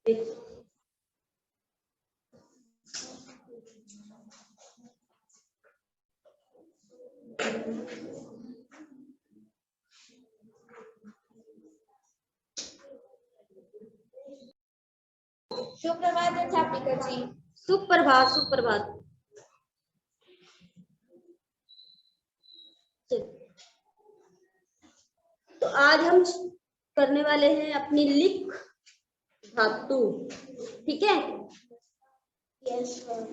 सुप्रभात अध्यापिका जी। सुप्रभात सुप्रभात। तो आज हम करने वाले हैं अपनी लिख धातु, ठीक है।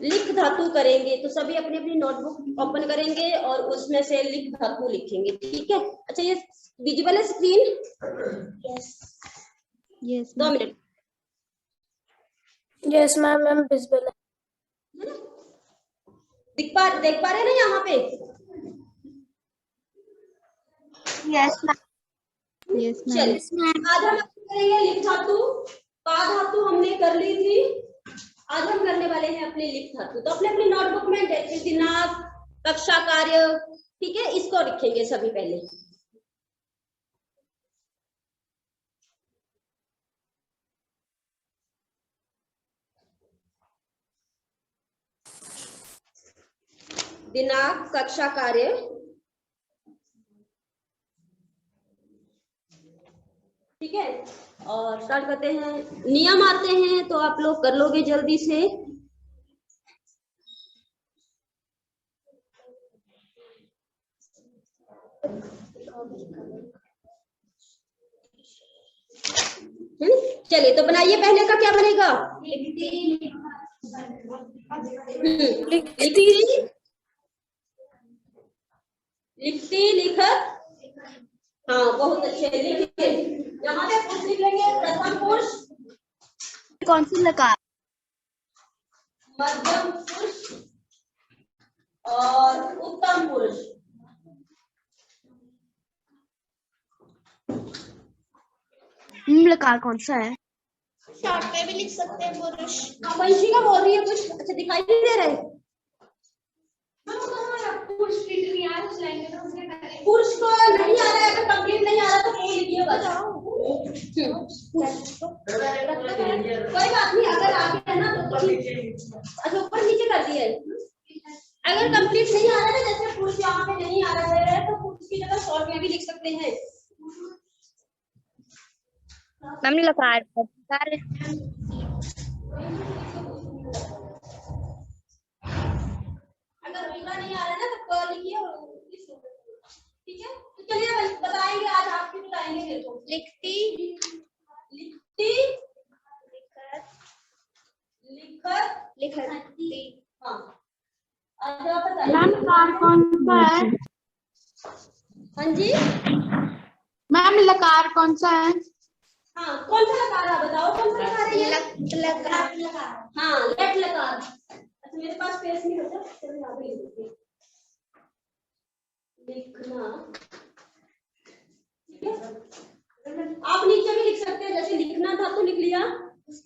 लिख धातु करेंगे तो सभी अपनी अपनी नोटबुक ओपन करेंगे और उसमें से लिख धातु लिखेंगे, ठीक है। अच्छा, ये विजिबल है screen? Yes 2 minute. Yes ma'am, ma'am visible है। देख पा रहे हैं ना यहाँ पे? Yes ma'am. Yes ma'am. आज हम करेंगे लिख धातु। पा धातु हमने कर ली थी, आज हम करने वाले हैं अपने लिख धातु। तो अपने अपनी नोटबुक में दिनांक, कक्षा कार्य, ठीक है, इसको लिखेंगे सभी पहले। दिनांक, कक्षा कार्य, ठीक है। और स्टार्ट करते हैं। नियम आते हैं तो आप लोग कर लोगे जल्दी से। चलिए, तो बनाइए। पहले का क्या बनेगा? लिखती लिखत। हाँ, बहुत अच्छे। लिखिए, यहाँ पे पुरुष लिख लेंगे। प्रथम पुरुष, कौन सी लकार? मध्यम पुरुष और उत्तम पुरुष। लकार कौन सा है? शॉर्ट में भी लिख सकते हैं पुरुष। वंशिका बोल रही है कुछ। अच्छा, दिखाई नहीं दे रहे? पुरुष को नहीं आ रहा है, अगर कंप्लीट नहीं आ रहा तो कोई लिखिए बस। कोई बात नहीं, अगर आ गया ना तो अच्छा ऊपर नीचे कर दिया है। अगर कंप्लीट नहीं आ रहा है, जैसे पुरुष यहाँ पे नहीं आ रहा है तो पुरुष की जगह शॉर्ट में भी लिख सकते हैं। मैम लकार अगर रीला नहीं आ रहा है ना तो क लिखिए, ठीक है। तो चलिए बताएंगे, आज आप भी बताएंगे मेरे को। लिखती लिखती लिखत लिखती। हाँ, आज आप बताइए। मैम लकार कौन सा है? हाँ जी मैम लकार कौन सा है? हाँ, कौन सा लकार है बताओ? कौन सा लकार है ये? लकार। हाँ, लट लकार। अच्छा, मेरे पास स्पेस नहीं बचा, चलो यहाँ पे लिख देते हैं। लिखना, ठीक है। आप नीचे भी लिख सकते हैं, जैसे लिखना था तो लिख लिया,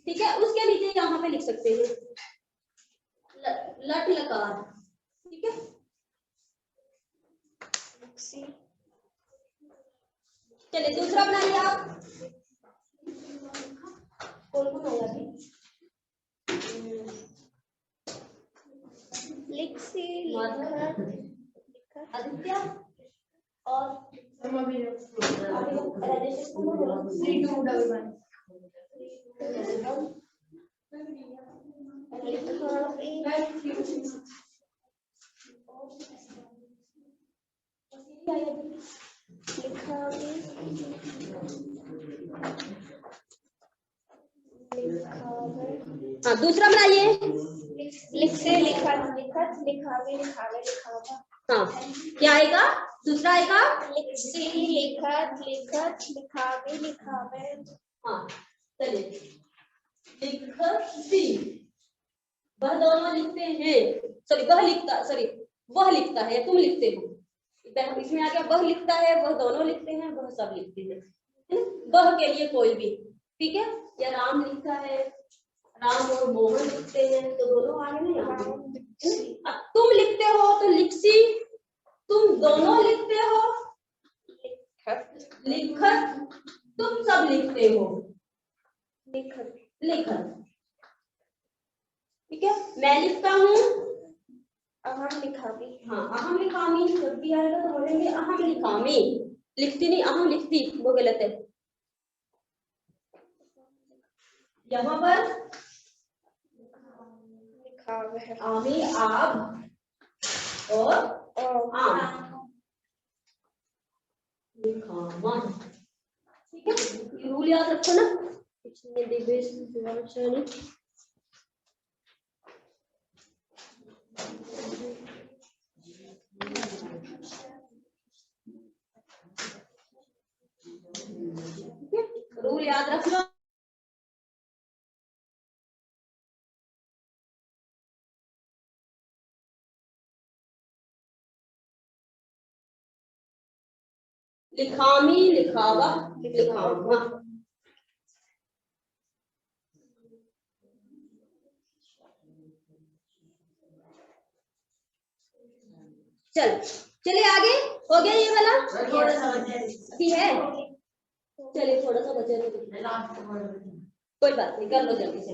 ठीक है। उसके नीचे यहाँ पे लिख सकते हैं लट लकार, ठीक है। चलिए दूसरा बनाइए आप। कौन कौन होगा अभी? आदित्य और हाँ, दूसरा बनाइए। लिख से लिखत लिखत लिखावे लिखावे लिखावा। हाँ, क्या आएगा? दूसरा आएगा लिखती लिखत लिखत लिखावे लिखावे। हाँ, चलिए। लिखती, वह दोनों लिखते हैं। सॉरी, वह लिखता, सॉरी वह लिखता है, तुम लिखते हो। इसमें आ गया वह लिखता है, वह दोनों लिखते हैं, वह सब लिखते हैं। वह के लिए कोई भी, ठीक है। या राम लिखता है, राम और मोहन लिखते हैं, तो दोनों आगे ना यहाँ। अब तुम लिखते हो तो लिखसी, तुम दोनों लिखते हो लिखत, तुम सब लिखते हो लिखत, लिखत। ठीक है, मैं लिखता हूँ अहम लिखामी। हाँ, अहम लिखामी जब भी आएगा तो बोलेंगे अहम लिखामी। लिखती नहीं, अहम लिखती, वो गलत है। यहाँ पर लिखावे आमी, आब और आम, लिखामा। ठीक है, ये रूल याद रखो ना। पिछले दिवस दिवाचन रूल याद रखना। लिखामी, लिखावा, लिखामा। चलिए आगे। हो गया ये वाला, थोड़ा सा अभी है। चलिए थोड़ा सा बचे, कोई बात नहीं, कर लो जल्दी से।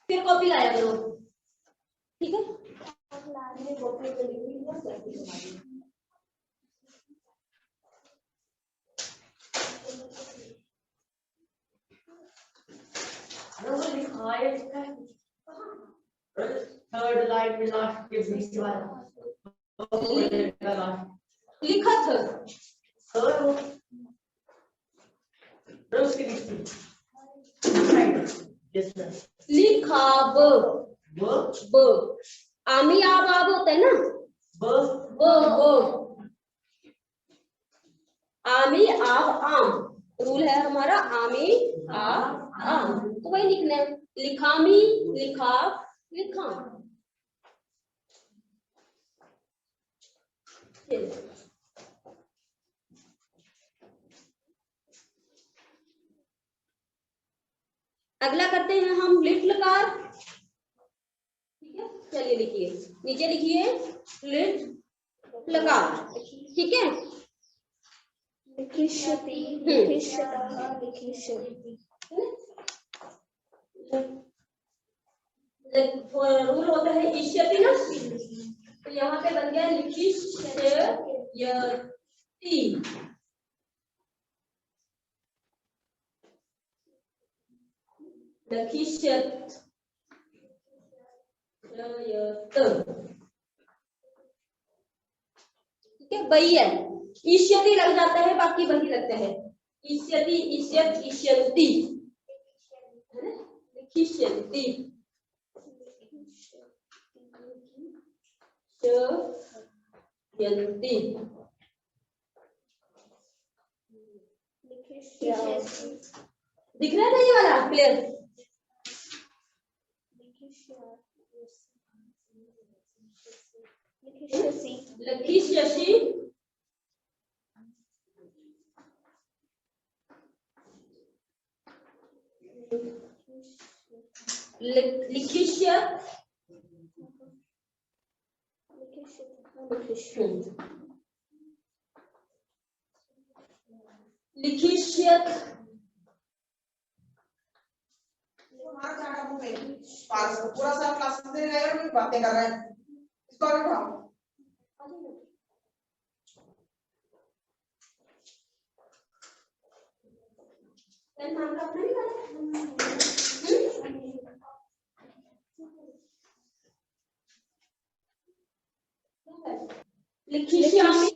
फिर कॉपी लाया करो, ठीक है। Third line में last के बीच वाला लिखत उसके बीच लिखाब, ब आमी आब आब होता है ना, ब आमी आब आम। रूल है हमारा आमी आब आम, तो वही लिखना है। लिखामी, लिखाब, लिखाम। अगला करते हैं हम लिट लकार। ठीक है, चलिए लिखिए, नीचे लिखिए लिट लकार। ठीक है, लिखिष्यति, लिखिष्यतः, लिखिष्यति। रूल होता है इष्यति ना, तो यहाँ पे बन गया लिखिष्यति। लिखिष्यत, ठीक है, वही है। इष्यति लग जाता है, बाकी वही लगता है। इष्यति, इष्यत, इष्यन्ति, लिखिष्यन्ति, यन्ति। दिख रहा है ना ये वाला क्लियर? लिखिष्यसि, लिखिष्यत, लिखिष्यत, पूरा सा क्लास में बातें कर रहे हैं, इसको आगे बढ़ाओ। नाम का अपना नहीं पता। लिखिष्यामि,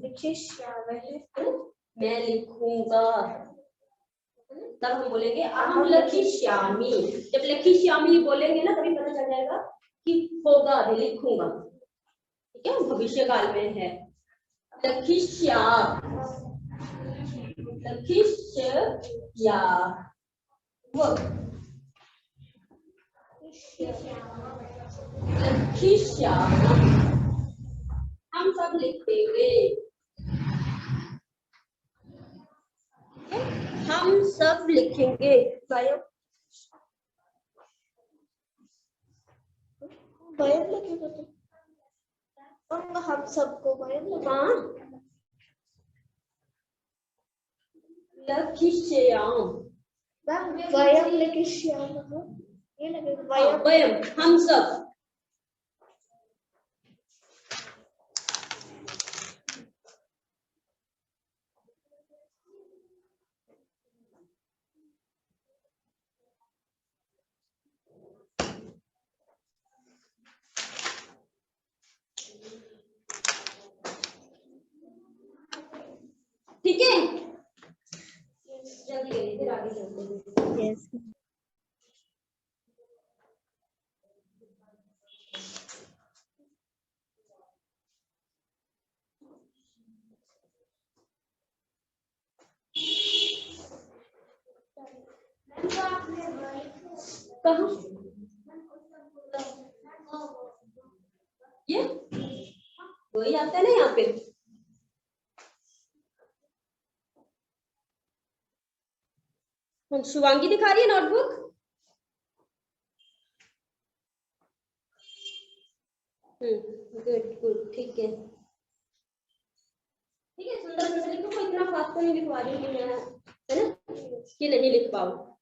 लिखिष्यामि, मैं लिखूंगा। तब हम बोलेंगे अहम लिखिष्यामि। जब लिखिष्यामि बोलेंगे ना, तभी पता चल जाएगा कि होगा, अभी लिखूंगा। ठीक है, भविष्य काल में है। लिखिष्या, लिखिष्या, लिखिष्या, हम सब लिख देंगे। हम सब लिखेंगे। वयम वयम लगेगा तो और हम सबको वयम लगेगा। हाँ, लखिष्याम। वयम लिखिष्यामः ये लगेगा हाँ, वयम हम सब। ठीक है, जल्दी करिए, फिर आगे चलते हैं। यस। कहाँ ये वही आता है ना यहाँ पे। शिवांगी दिखा रही है नोटबुक। गुड गुड, ठीक है ठीक है, सुंदर सुंदर लिखो। कोई इतना फास्ट तो नहीं लिखवा रही हूँ मैं, है ना, कि नहीं लिख पाऊँ।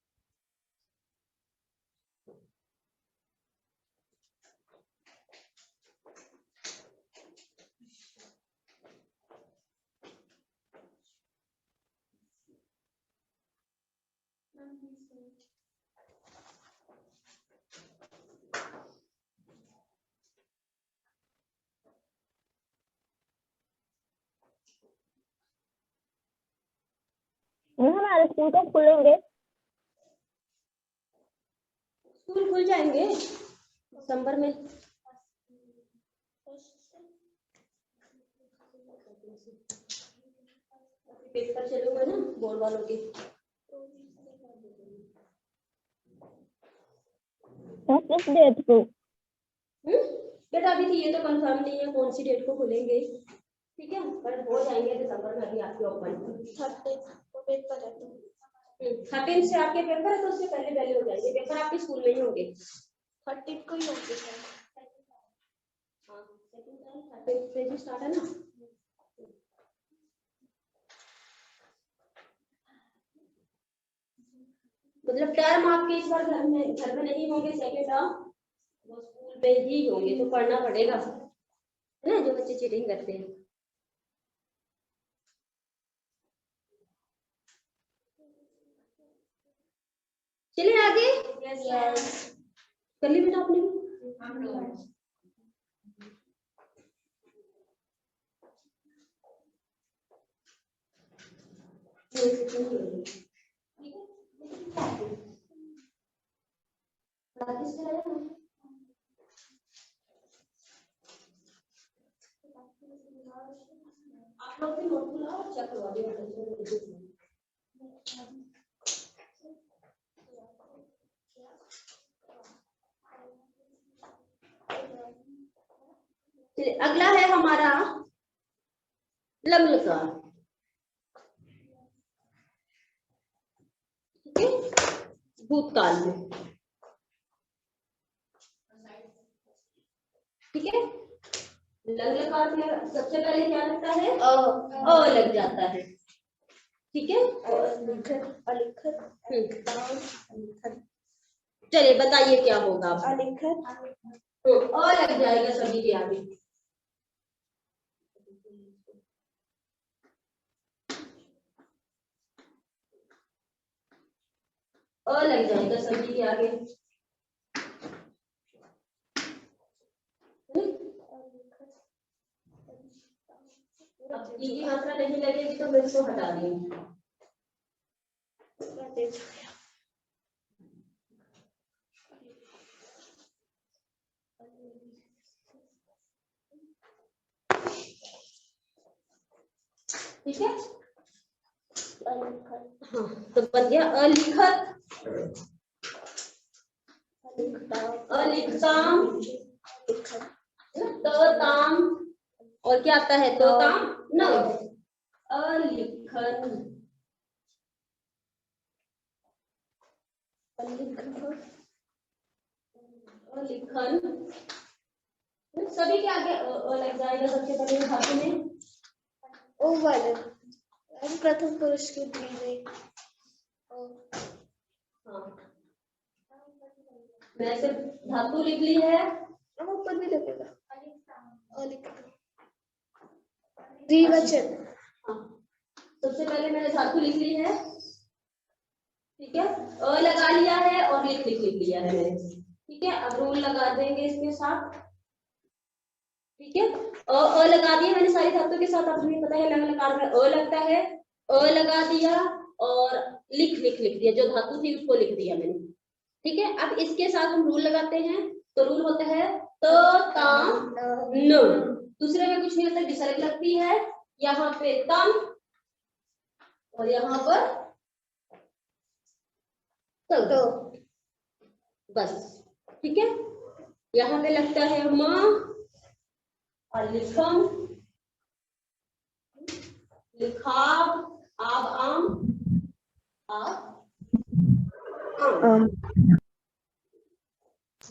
हमारे स्कूल कब खुलेंगे? स्कूल खुल जाएंगे दिसंबर में। पेपर चलूंगा ना बोर्ड वालों के। किस डेट को? बेटा अभी तो ये तो कंफर्म नहीं है कौन सी डेट को खुलेंगे, ठीक है, पर हो जाएंगे दिसंबर में। अभी आपके ओपन 30 को पेपर है तो 13 से आपके पेपर है, तो उससे पहले पहले हो जाएंगे पेपर। आपके स्कूल में ही होंगे। 30 को ही होंगे सर। हाँ, 13 से ही स्टार्ट है ना। मतलब टर्म आपके इस बार घर में नहीं होंगे, सेकेंड टर्म वो स्कूल में ही होंगे, तो पढ़ना पड़ेगा, है ना, जो बच्चे चीटिंग करते हैं। चलिए आगे। यस कर ली बेटा आपने? आप लोग भी नोट बुलाओ और चेक करवा दियो। चलिए अगला है हमारा लंबलकार। ठीक है, भूतकाल में। ठीक है, लंबलकार में सबसे पहले क्या लगता है? अ लग जाता है। ठीक है, अलिखत अलिखत चलिए बताइए क्या होगा। अलिखत अ लग जाएगा सभी के आगे। अ लग जाएगा सभी के आगे। अब ई की मात्रा नहीं लगेगी तो मैं इसको हटा दूंगी। ठीक है, हाँ तो बन गया अलिखत, अलिखताम, ताम, और क्या आता है? तो ताम न, अलिखन, अलिखन, सभी के आगे लग जाएगा सबसे पहले धातु में। ओवल, प्रथम पुरुष के लिए हाँ, मैं सिर्फ धातु लिख ली है। अब ऊपर भी लगेगा द्विवचन। हाँ, सबसे पहले मैंने धातु लिख ली है, ठीक है, अ लगा लिया है और लिख लिया है मैंने, ठीक है। अब रूल लगा देंगे इसके साथ, ठीक है। अ लगा दिया मैंने सारी धातु के साथ। अब हमें पता है लंग लकार में अ लगता है, अ लगा दिया और लिख दिया, जो धातु थी उसको लिख दिया मैंने, ठीक है। अब इसके साथ हम रूल लगाते हैं, तो रूल होता है त ता न, दूसरे में कुछ नहीं होता, विसर्ग लगती है यहाँ पे तम और यहाँ पर तो, बस, ठीक है। यहाँ पे लगता है म और लिखम, लिखाब, आब आम, आब आम,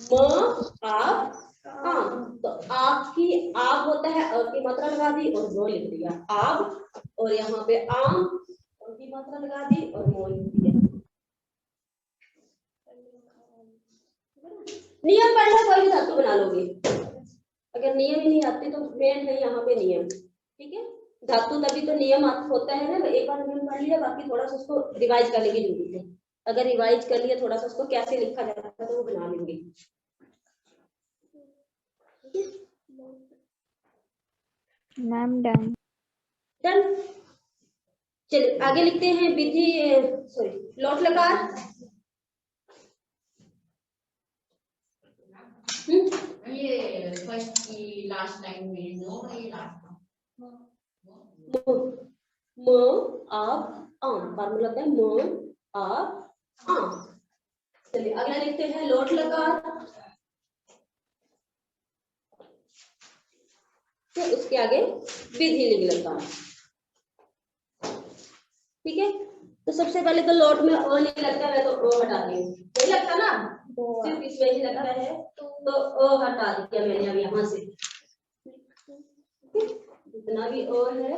म आब आम। तो आपकी आब होता है अ की मात्रा लगा दी और रो लिख दिया आब, और यहाँ पे आम अ की मात्रा लगा दी और मो लिख दिया। नियम पढ़ना, कोई भी धातु बना लोगे। अगर नियम ही नहीं आते तो मेन है यहाँ पे नियम, ठीक है। धातु तभी तो नियम होता है ना, एक बार नियम पढ़ लिया, बाकी थोड़ा सा उसको रिवाइज करने की जरूरत है। अगर रिवाइज कर लिया थोड़ा सा उसको कैसे लिखा जाता है तो वो बना लेंगे। Ma'am done. डन। चलिए आगे लिखते हैं विधि, सॉरी लोट लकार। ये फर्स्ट की लास्ट लाइन में नो है, लास्ट म आब आम, फार्मूला होता है म आब आम। चलिए अगला लिखते हैं लोट लकार, तो उसके आगे विधि लिख लकार, ठीक है। तो सबसे पहले तो लोट में अ नहीं लगता, मैं तो अ हटाती हूँ, नहीं लगता ना, सिर्फ इसमें ही लगता है, तो अ हटा दिया मैंने अब यहाँ से, जितना भी अ है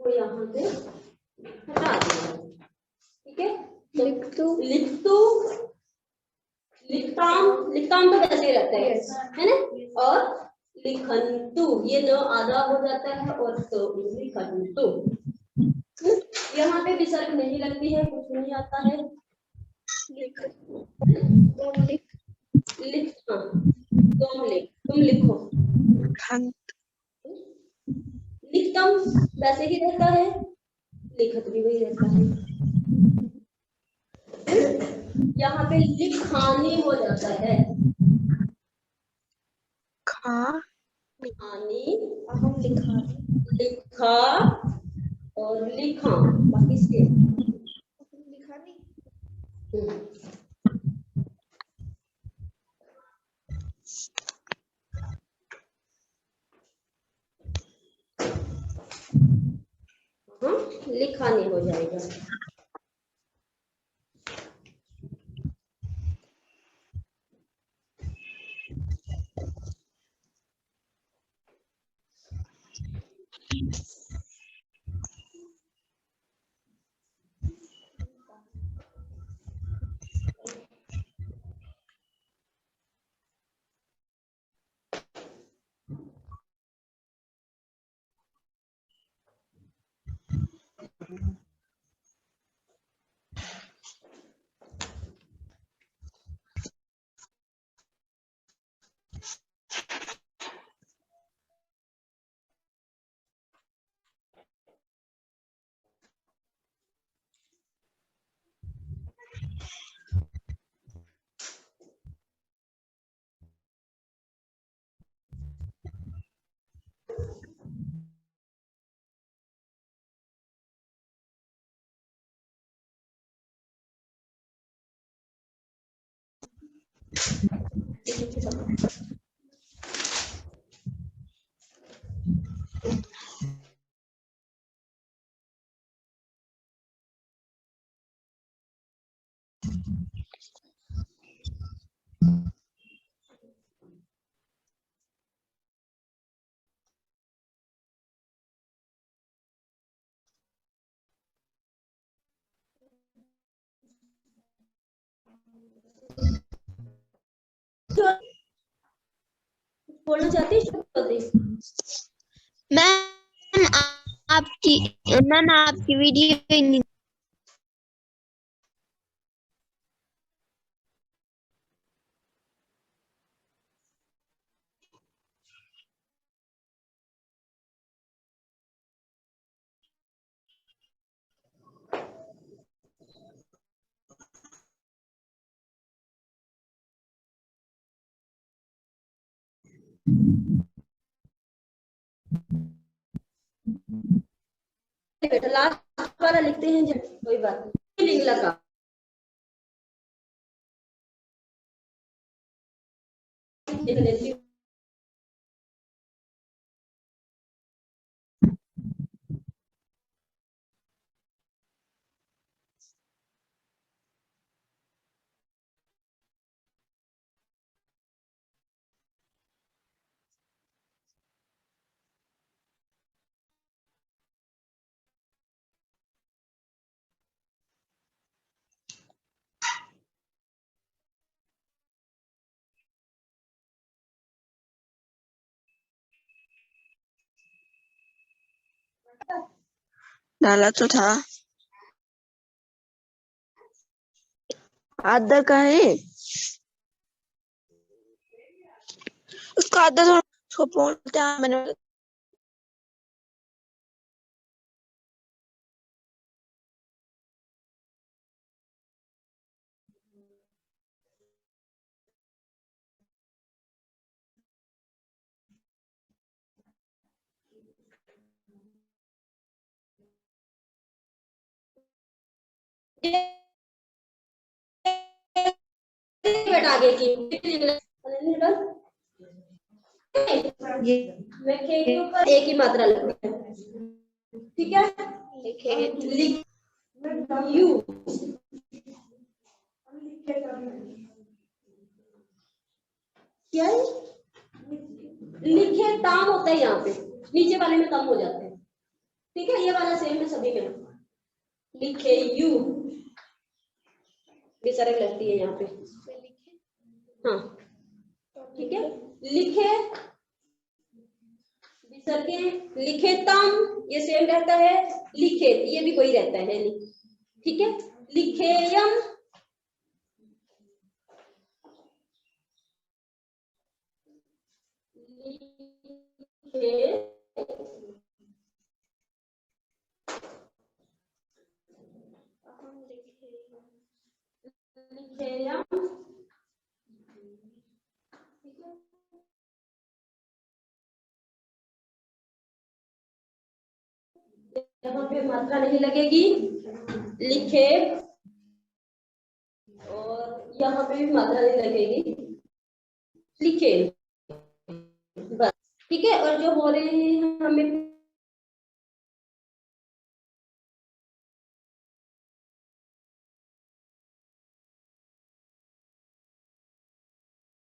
वो यहाँ से हटा दिया, ठीक है। तो लिखताम तो वैसे ही लगता है ना, और लिखंतु ये न आधा हो जाता है, और तो लिखंतु, यहाँ पे विसर्ग नहीं लगती है, कुछ नहीं आता है, लिख तुम लिखो, लिखतम वैसे ही रहता है, लिखत भी वही रहता है। यहाँ पे लिखानी हो जाता है, खानी, हम लिखा लिखा और लिखा, बाकी से लिखा नहीं। हाँ, लिखानी हो जाएगा। बोलना चाहती है? मैम आपकी वीडियो बेटा लास्ट वाला लिखते हैं जब कोई बात नहीं लिंग लगा डाला तो था। आधा का है उसका आधा थोड़ा उसको बोलते हैं मैंने बेटा आगे की मैं खे के ऊपर एक ही मात्रा लगती है ठीक है लिख यू क्या है? लिखे ताम होता है यहाँ पे नीचे वाले में कम हो जाते हैं ठीक है ये वाला सेम है सभी में लिखे यू विसर्ग लगती है यहाँ पे हाँ ठीक है लिखे विसर्गे लिखे तम ये सेम रहता है लिखे ये भी वही रहता है ठीक है लिखेयम लिखेयम यहाँ पे मात्रा नहीं लगेगी लिखे और यहाँ पे भी मात्रा नहीं लगेगी लिखे बस ठीक है और जो हो रहे हैं हमें